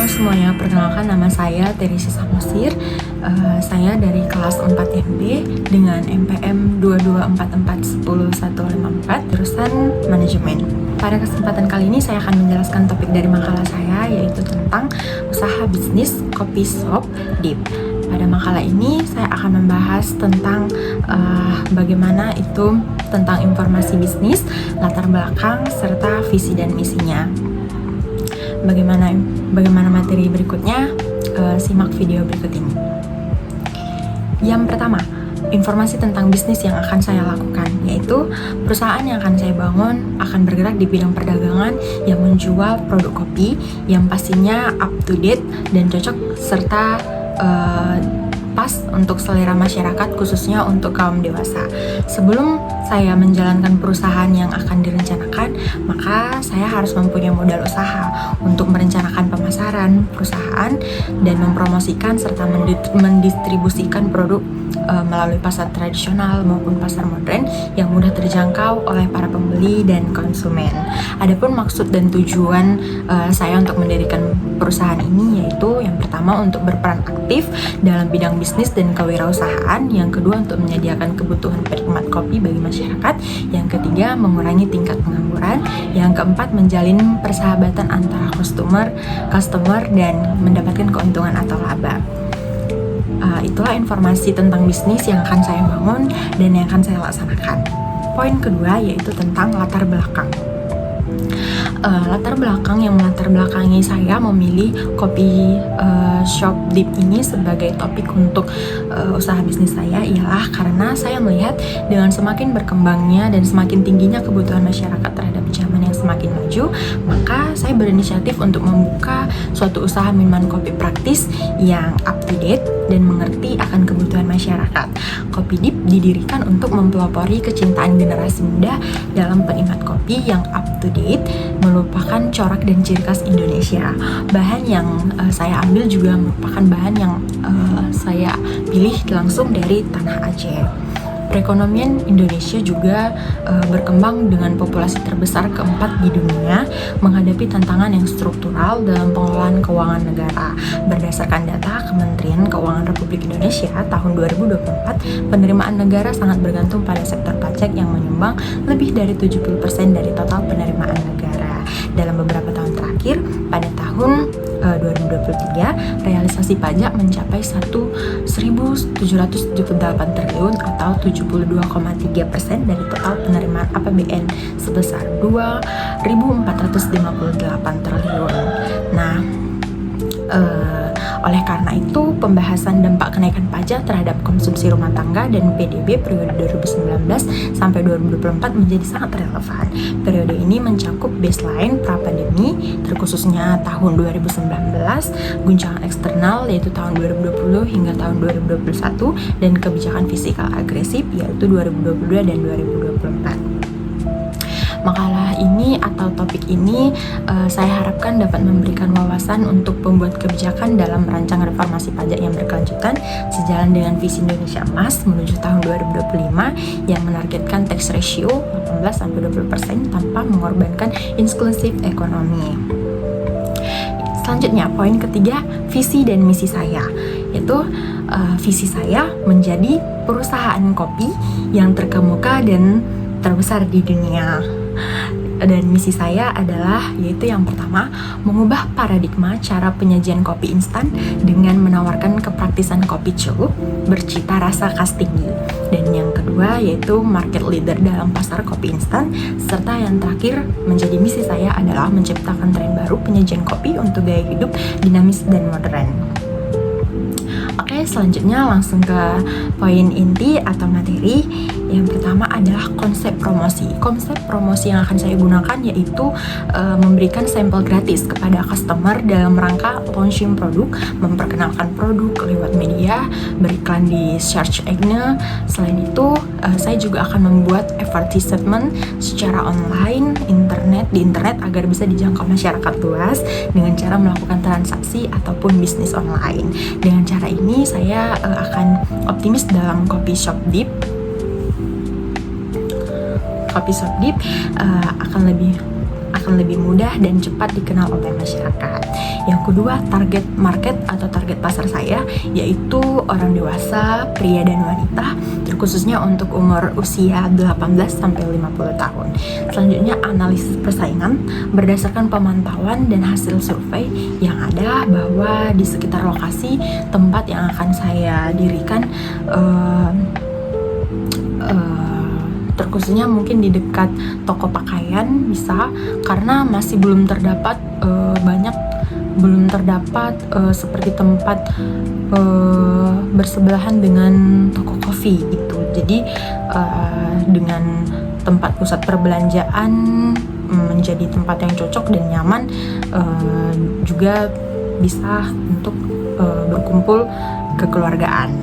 semuanya, perkenalkan nama saya Teresi Samosir. Saya dari kelas 4 MB dengan MPM 224410154 jurusan manajemen. Pada kesempatan kali ini saya akan menjelaskan topik dari makalah saya, yaitu tentang usaha bisnis kopi shop Deep. Pada makalah ini saya akan membahas tentang bagaimana itu tentang informasi bisnis, latar belakang, serta visi dan misinya. Bagaimana materi berikutnya, simak video berikut ini. Yang pertama, informasi tentang bisnis yang akan saya lakukan, yaitu perusahaan yang akan saya bangun akan bergerak di bidang perdagangan yang menjual produk kopi yang pastinya up to date dan cocok serta pas untuk selera masyarakat, khususnya untuk kaum dewasa. Sebelum saya menjalankan perusahaan yang akan direncanakan, maka saya harus mempunyai modal usaha untuk merencanakan pemasaran perusahaan dan mempromosikan serta mendistribusikan produk melalui pasar tradisional maupun pasar modern yang mudah terjangkau oleh para pembeli dan konsumen. Adapun maksud dan tujuan saya untuk mendirikan perusahaan ini, yaitu yang pertama untuk berperan aktif dalam bidang bisnis dan kewirausahaan, yang kedua untuk menyediakan kebutuhan penikmat kopi bagi masyarakat, yang ketiga mengurangi tingkat pengangguran, yang keempat menjalin persahabatan antara customer dan mendapatkan keuntungan atau laba. Itulah informasi tentang bisnis yang akan saya bangun dan yang akan saya laksanakan. Poin kedua yaitu tentang latar belakang. Latar belakang yang melatar belakangi saya memilih kopi shop Deep ini sebagai topik untuk usaha bisnis saya ialah karena saya melihat dengan semakin berkembangnya dan semakin tingginya kebutuhan masyarakat terhadap zaman yang semakin maju, maka saya berinisiatif untuk membuka suatu usaha minuman kopi praktis yang up to date dan mengerti akan kebutuhan masyarakat. Kopi Deep didirikan untuk mempelopori kecintaan generasi muda dalam penikmat kopi yang up to date, merupakan corak dan ciri khas Indonesia. Bahan yang saya ambil juga merupakan bahan yang saya pilih langsung dari tanah Aceh. Perekonomian Indonesia juga berkembang dengan populasi terbesar keempat di dunia, menghadapi tantangan yang struktural dalam pengelolaan keuangan negara. Berdasarkan data Kementerian Keuangan Republik Indonesia tahun 2024, penerimaan negara sangat bergantung pada sektor pajak yang menyumbang lebih dari 70% dari total penerimaan negara. Dalam beberapa tahun terakhir, pada tahun 2023, realisasi pajak mencapai 1.778 triliun atau 72,3% dari total penerimaan APBN sebesar 2.458 triliun. Nah, oleh karena itu, pembahasan dampak kenaikan pajak terhadap konsumsi rumah tangga dan PDB periode 2019 sampai 2024 menjadi sangat relevan. Periode ini mencakup baseline pra-pandemi, terkhususnya tahun 2019, guncangan eksternal yaitu tahun 2020 hingga tahun 2021, dan kebijakan fiskal agresif yaitu 2022 dan 2024. Makalah ini atau topik ini saya harapkan dapat memberikan wawasan untuk pembuat kebijakan dalam merancang reformasi pajak yang berkelanjutan sejalan dengan visi Indonesia Emas menuju tahun 2025 yang menargetkan tax ratio 18-20% tanpa mengorbankan inklusif ekonomi. Selanjutnya, poin ketiga, visi dan misi saya, yaitu visi saya menjadi perusahaan kopi yang terkemuka dan terbesar di dunia. Dan misi saya adalah, yaitu yang pertama, mengubah paradigma cara penyajian kopi instan dengan menawarkan kepraktisan kopi celup bercita rasa khas tinggi. Dan yang kedua yaitu market leader dalam pasar kopi instan. Serta yang terakhir, menjadi misi saya adalah menciptakan tren baru penyajian kopi untuk gaya hidup dinamis dan modern. Oke, selanjutnya langsung ke poin inti atau materi. Yang pertama adalah konsep promosi. Konsep promosi yang akan saya gunakan yaitu memberikan sampel gratis kepada customer dalam rangka launching produk, memperkenalkan produk lewat media, beriklan di search engine. Selain itu, saya juga akan membuat advertisement secara online, di internet agar bisa dijangkau masyarakat luas dengan cara melakukan transaksi ataupun bisnis online. Dengan cara ini saya akan optimis dalam Kopi Shop Deep akan akan lebih mudah dan cepat dikenal oleh masyarakat. Yang kedua, target market atau target pasar saya yaitu orang dewasa, pria dan wanita, terkhususnya untuk umur usia 18 sampai 50 tahun. Selanjutnya, analisis persaingan berdasarkan pemantauan dan hasil survei yang ada bahwa di sekitar lokasi tempat yang akan saya dirikan, terkhususnya mungkin di dekat toko pakaian bisa, karena masih belum terdapat seperti tempat bersebelahan dengan toko kopi gitu. Jadi dengan tempat pusat perbelanjaan menjadi tempat yang cocok dan nyaman, juga bisa untuk berkumpul kekeluargaan.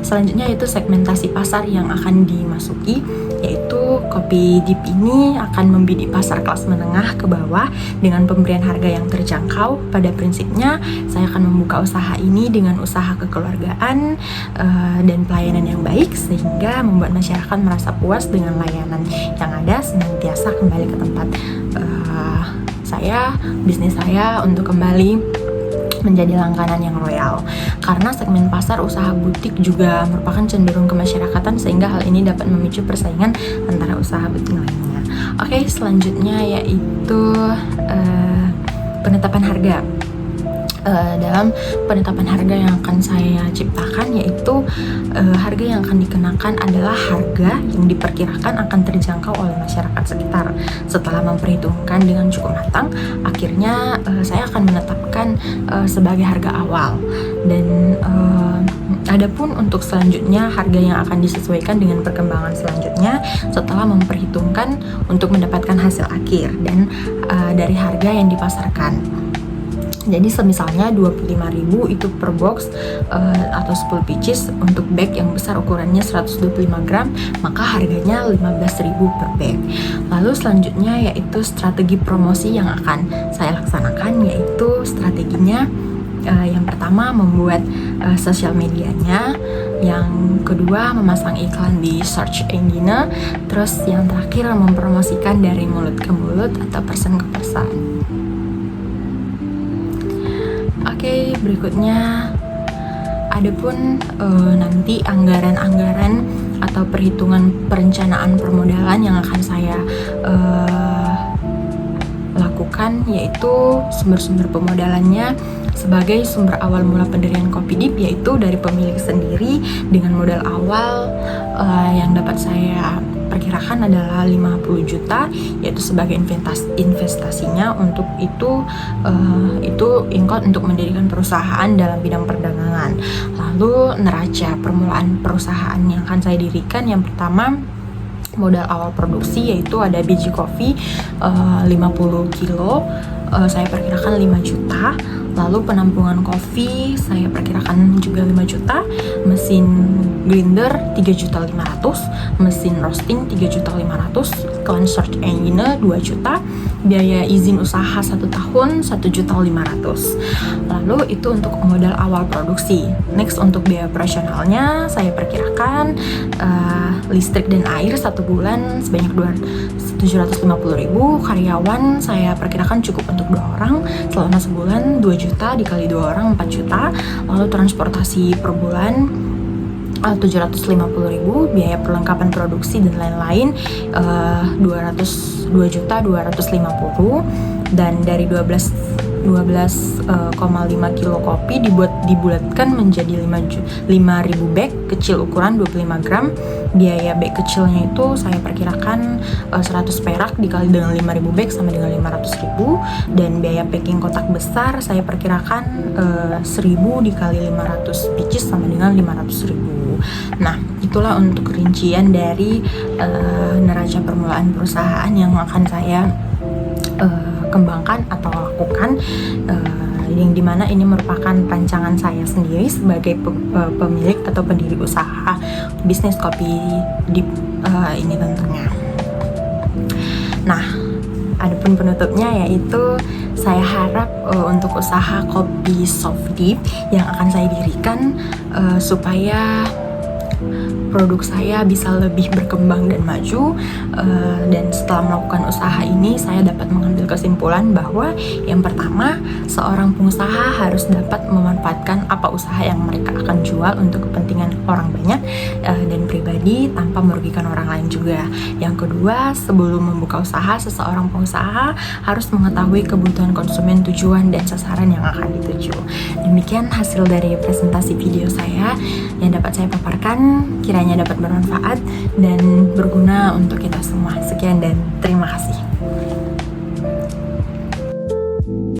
Selanjutnya itu segmentasi pasar yang akan dimasuki, yaitu Kopi Deep ini akan membidik pasar kelas menengah ke bawah dengan pemberian harga yang terjangkau. Pada prinsipnya saya akan membuka usaha ini dengan usaha kekeluargaan dan pelayanan yang baik, sehingga membuat masyarakat merasa puas dengan layanan yang ada, senantiasa kembali ke tempat bisnis saya untuk kembali menjadi langganan yang loyal. Karena segmen pasar usaha butik juga merupakan cenderung kemasyarakatan, sehingga hal ini dapat memicu persaingan antara usaha butik lainnya. Oke, selanjutnya yaitu penetapan harga. Dalam penetapan harga yang akan saya ciptakan, yaitu harga yang akan dikenakan adalah harga yang diperkirakan akan terjangkau oleh masyarakat sekitar. Setelah memperhitungkan dengan cukup matang, akhirnya saya akan menetapkan sebagai harga awal. Dan adapun untuk selanjutnya, harga yang akan disesuaikan dengan perkembangan selanjutnya setelah memperhitungkan untuk mendapatkan hasil akhir dan dari harga yang dipasarkan. Jadi semisalnya 25.000 itu per box atau 10 pieces. Untuk bag yang besar ukurannya 125 gram, maka harganya 15.000 per bag. Lalu selanjutnya yaitu strategi promosi yang akan saya laksanakan, yaitu strateginya yang pertama membuat sosial medianya, yang kedua memasang iklan di search engine, terus yang terakhir mempromosikan dari mulut ke mulut atau person ke person. Oke, berikutnya adapun nanti anggaran-anggaran atau perhitungan perencanaan permodalan yang akan saya lakukan, yaitu sumber-sumber pemodalannya sebagai sumber awal mula pendirian Kopi Deep, yaitu dari pemilik sendiri dengan modal awal yang dapat saya perkirakan adalah 50 juta, yaitu sebagai investasinya. Untuk itu income untuk mendirikan perusahaan dalam bidang perdagangan. Lalu neraca permulaan perusahaan yang akan saya dirikan, yang pertama modal awal produksi, yaitu ada biji kopi 50 kilo, saya perkirakan 5 juta. Lalu penampungan kopi saya perkirakan juga 5 juta, mesin grinder 3.500.000, mesin roasting 3.500.000, iklan search engine 2 juta, biaya izin usaha 1 tahun 1.500.000. Lalu itu untuk modal awal produksi. Next, untuk biaya operasionalnya saya perkirakan listrik dan air 1 bulan sebanyak 750.000. Karyawan saya perkirakan cukup untuk 2 orang selama sebulan, 2 juta dikali 2 orang 4 juta. Lalu transportasi per bulan 750.000, biaya perlengkapan produksi dan lain-lain 2.250.000. Dan dari 12,5 kilo kopi dibulatkan menjadi 5.000 bag kecil ukuran 25 gram. Biaya bag kecilnya itu saya perkirakan 100 perak dikali dengan 5.000 bag sama dengan 500.000. Dan biaya packing kotak besar saya perkirakan 1.000 dikali 500 pieces sama dengan 500.000. Nah, itulah untuk rincian dari neraca permulaan perusahaan yang akan saya kembangkan atau lakukan, yang dimana ini merupakan rancangan saya sendiri sebagai pemilik atau pendiri usaha bisnis Kopi Deep ini tentunya. Nah, adapun penutupnya yaitu saya harap untuk usaha Kopi Soft Deep yang akan saya dirikan supaya produk saya bisa lebih berkembang dan maju. Dan setelah melakukan usaha ini, saya dapat mengambil kesimpulan bahwa yang pertama, seorang pengusaha harus dapat memanfaatkan apa usaha yang mereka akan jual untuk kepentingan orang banyak dan pribadi tanpa merugikan orang lain juga. Yang kedua, sebelum membuka usaha, seseorang pengusaha harus mengetahui kebutuhan konsumen, tujuan dan sasaran yang akan dituju. Demikian hasil dari presentasi video saya yang dapat saya paparkan, kiranya dapat bermanfaat dan berguna untuk kita semua. Sekian dan terima kasih.